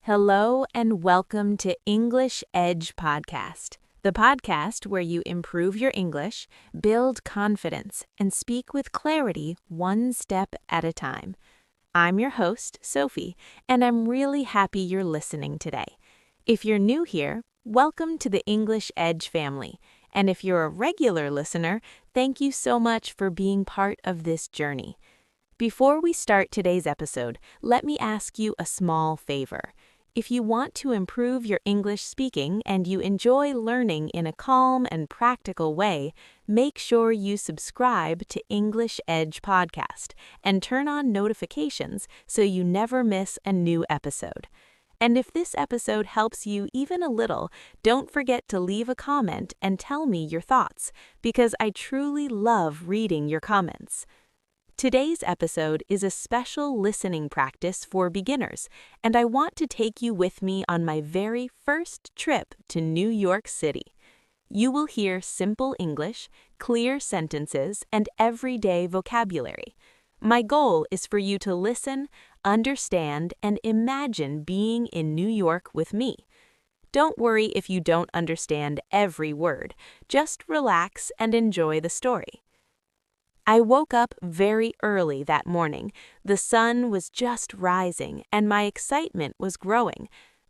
Hello and welcome to English Edge Podcast, the podcast where you improve your English, build confidence, and speak with clarity one step at a time. I'm your host, Sophie, and I'm really happy you're listening today. If you're new here, welcome to the English Edge family. And if you're a regular listener, thank you so much for being part of this journey. Before we start today's episode, let me ask you a small favor. If you want to improve your English speaking and you enjoy learning in a calm and practical way, make sure you subscribe to English Edge Podcast and turn on notifications so you never miss a new episode. And if this episode helps you even a little, don't forget to leave a comment and tell me your thoughts, because I truly love reading your comments. Today's episode is a special listening practice for beginners, and I want to take you with me on my very first trip to New York City. You will hear simple English, clear sentences, and everyday vocabulary. My goal is for you to listen, understand, and imagine being in New York with me. Don't worry if you don't understand every word. Just relax and enjoy the story. I woke up very early that morning. The sun was just rising, and my excitement was growing.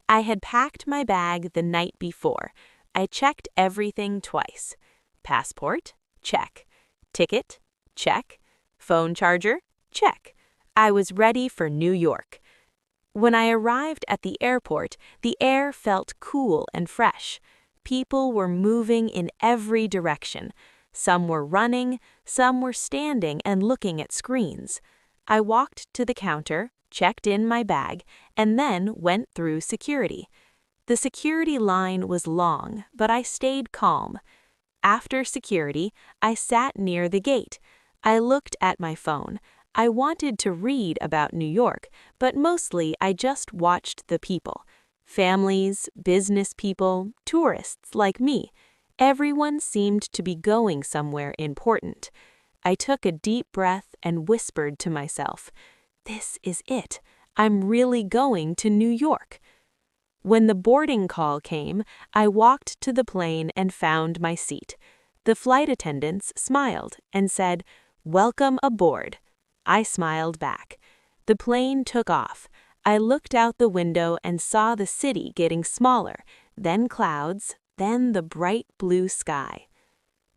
I had packed my bag the night before. I checked everything twice. Passport? Check. Ticket? Check. Phone charger? Check. I was ready for New York. When I arrived at the airport, the air felt cool and fresh. People were moving in every direction. Some were running, some were standing and looking at screens. I walked to the counter, checked in my bag, and then went through security. The security line was long, but I stayed calm. After security, I sat near the gate. I looked at my phone. I wanted to read about New York, but mostly I just watched the people. Families, business people, tourists like me. Everyone seemed to be going somewhere important. I took a deep breath and whispered to myself, "This is it. I'm really going to New York." When the boarding call came, I walked to the plane and found my seat. The flight attendants smiled and said, "Welcome aboard." I smiled back. The plane took off. I looked out the window and saw the city getting smaller, then clouds, then the bright blue sky.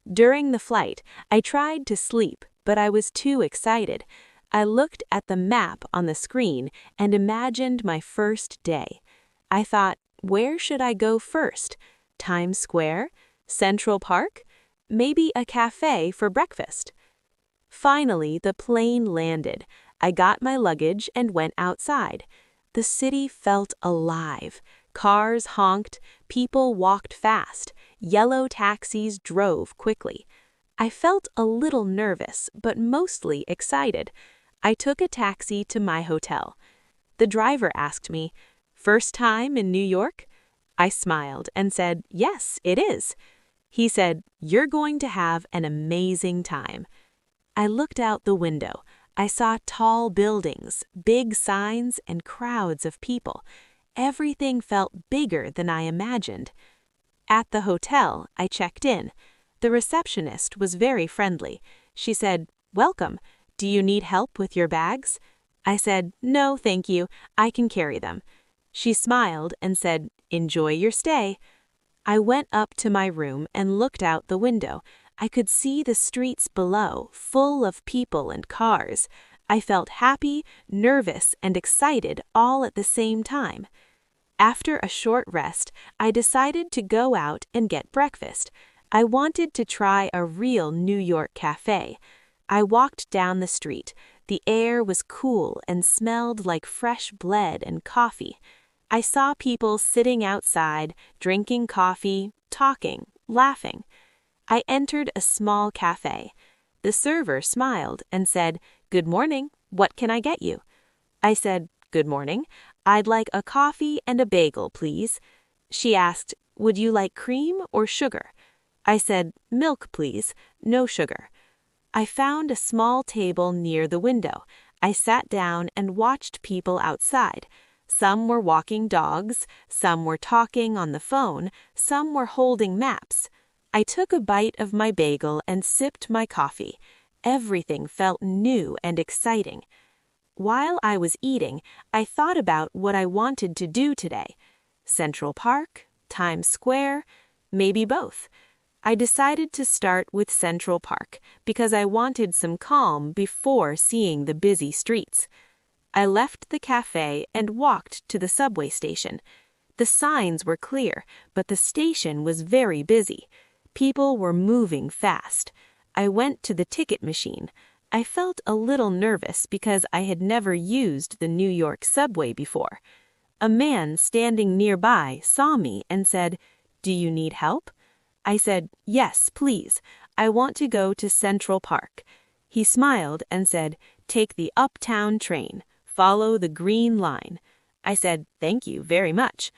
During the flight, I tried to sleep, but I was too excited. I looked at the map on the screen and imagined my first day. I thought, where should I go first? Times Square? Central Park? Maybe a cafe for breakfast? Finally, the plane landed. I got my luggage and went outside. The city felt alive. Cars honked, people walked fast, yellow taxis drove quickly. I felt a little nervous, but mostly excited. I took a taxi to my hotel. The driver asked me, "First time in New York?" I smiled and said, "Yes, it is." He said, "You're going to have an amazing time." I looked out the window. I saw tall buildings, big signs, and crowds of people. Everything felt bigger than I imagined. At the hotel, I checked in. The receptionist was very friendly. She said, "Welcome. Do you need help with your bags?" I said, "No, thank you. I can carry them." She smiled and said, "Enjoy your stay." I went up to my room and looked out the window. I could see the streets below, full of people and cars. I felt happy, nervous, and excited all at the same time. After a short rest, I decided to go out and get breakfast. I wanted to try a real New York cafe. I walked down the street. The air was cool and smelled like fresh bread and coffee. I saw people sitting outside, drinking coffee, talking, laughing. I entered a small cafe. The server smiled and said, "Good morning. What can I get you?" I said, "Good morning. I'd like a coffee and a bagel, please." She asked, "Would you like cream or sugar?" I said, "Milk, please. No sugar." I found a small table near the window. I sat down and watched people outside. Some were walking dogs, some were talking on the phone, some were holding maps. I took a bite of my bagel and sipped my coffee. Everything felt new and exciting. While I was eating, I thought about what I wanted to do today. Central Park, Times Square, maybe both. I decided to start with Central Park because I wanted some calm before seeing the busy streets. I left the cafe and walked to the subway station. The signs were clear, but the station was very busy. People were moving fast. I went to the ticket machine. I felt a little nervous because I had never used the New York subway before. A man standing nearby saw me and said, "Do you need help?" I said, "Yes, please. I want to go to Central Park." He smiled and said, "Take the Uptown train. Follow the green line." I said, "Thank you very much."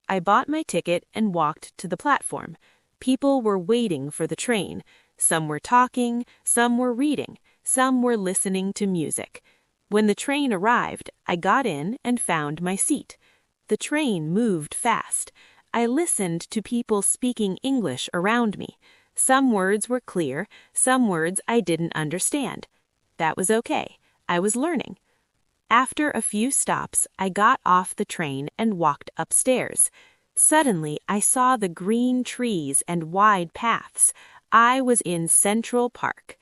I bought my ticket and walked to the platform. People were waiting for the train. Some were talking, some were reading, some were listening to music. When the train arrived, I got in and found my seat. The train moved fast. I listened to people speaking English around me. Some words were clear, some words I didn't understand. That was okay. I was learning. After a few stops, I got off the train and walked upstairs. Suddenly, I saw the green trees and wide paths. I was in Central Park.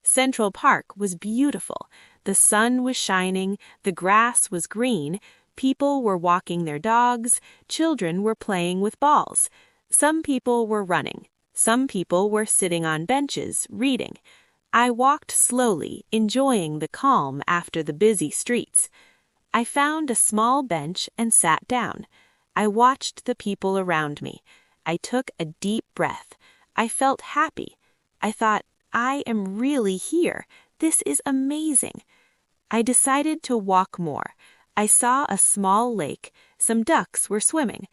Central Park was beautiful. The sun was shining, the grass was green, people were walking their dogs, children were playing with balls. Some people were running. Some people were sitting on benches, reading. I walked slowly, enjoying the calm after the busy streets. I found a small bench and sat down. I watched the people around me. I took a deep breath. I felt happy. I thought, I am really here. This is amazing. I decided to walk more. I saw a small lake. Some ducks were swimming.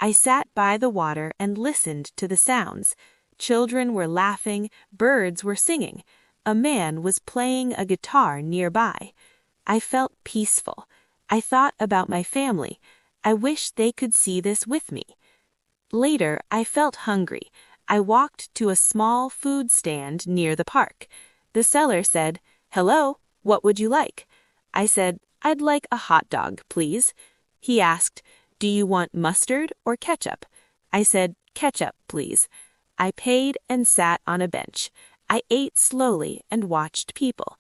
I sat by the water and listened to the sounds. Children were laughing, birds were singing. A man was playing a guitar nearby. I felt peaceful. I thought about my family. I wish they could see this with me. Later, I felt hungry. I walked to a small food stand near the park. The seller said, "Hello, what would you like?" I said, "I'd like a hot dog, please." He asked, "Do you want mustard or ketchup?" I said, "Ketchup, please." I paid and sat on a bench. I ate slowly and watched people.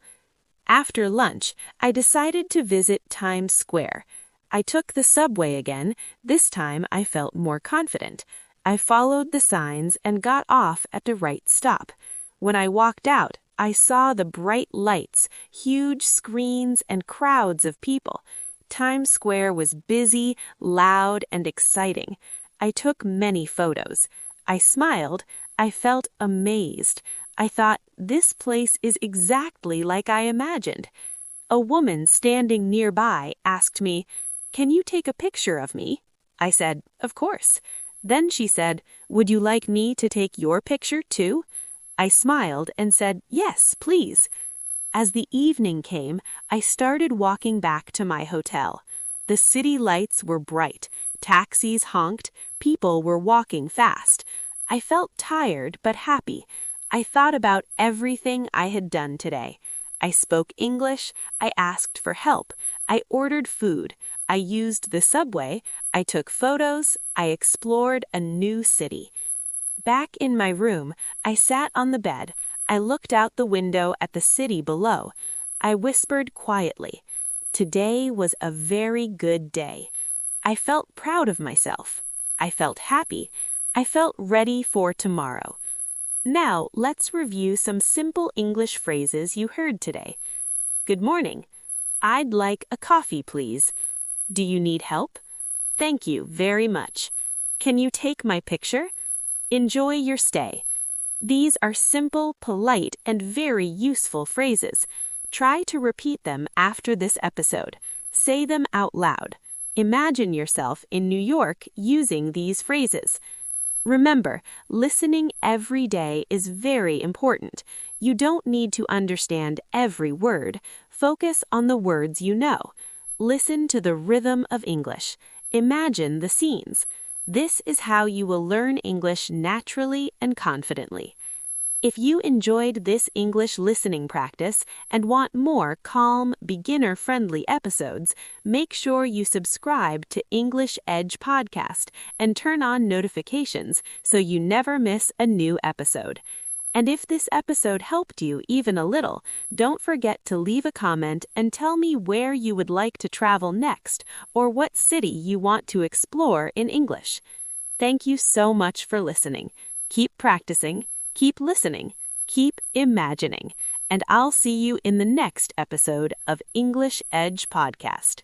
After lunch, I decided to visit Times Square. I took the subway again. This time I felt more confident. I followed the signs and got off at the right stop. When I walked out, I saw the bright lights, huge screens, and crowds of people. Times Square was busy, loud, and exciting. I took many photos. I smiled. I felt amazed. I thought, this place is exactly like I imagined. A woman standing nearby asked me, "Can you take a picture of me?" I said, "Of course." Then she said, "Would you like me to take your picture too?" I smiled and said, "Yes, please." As the evening came, I started walking back to my hotel. The city lights were bright, taxis honked, people were walking fast. I felt tired but happy. I thought about everything I had done today. I spoke English, I asked for help, I ordered food, I used the subway, I took photos, I explored a new city. Back in my room, I sat on the bed. I looked out the window at the city below. I whispered quietly, "Today was a very good day." I felt proud of myself. I felt happy. I felt ready for tomorrow. Now, let's review some simple English phrases you heard today. Good morning. I'd like a coffee, please. Do you need help? Thank you very much. Can you take my picture? Enjoy your stay. These are simple, polite, and very useful phrases. Try to repeat them after this episode. Say them out loud. Imagine yourself in New York using these phrases. Remember, listening every day is very important. You don't need to understand every word. Focus on the words you know. Listen to the rhythm of English. Imagine the scenes. This is how you will learn English naturally and confidently. If you enjoyed this English listening practice and want more calm, beginner-friendly episodes, make sure you subscribe to English Edge Podcast and turn on notifications so you never miss a new episode. And if this episode helped you even a little, don't forget to leave a comment and tell me where you would like to travel next or what city you want to explore in English. Thank you so much for listening. Keep practicing. Keep listening, keep imagining, and I'll see you in the next episode of English Edge Podcast.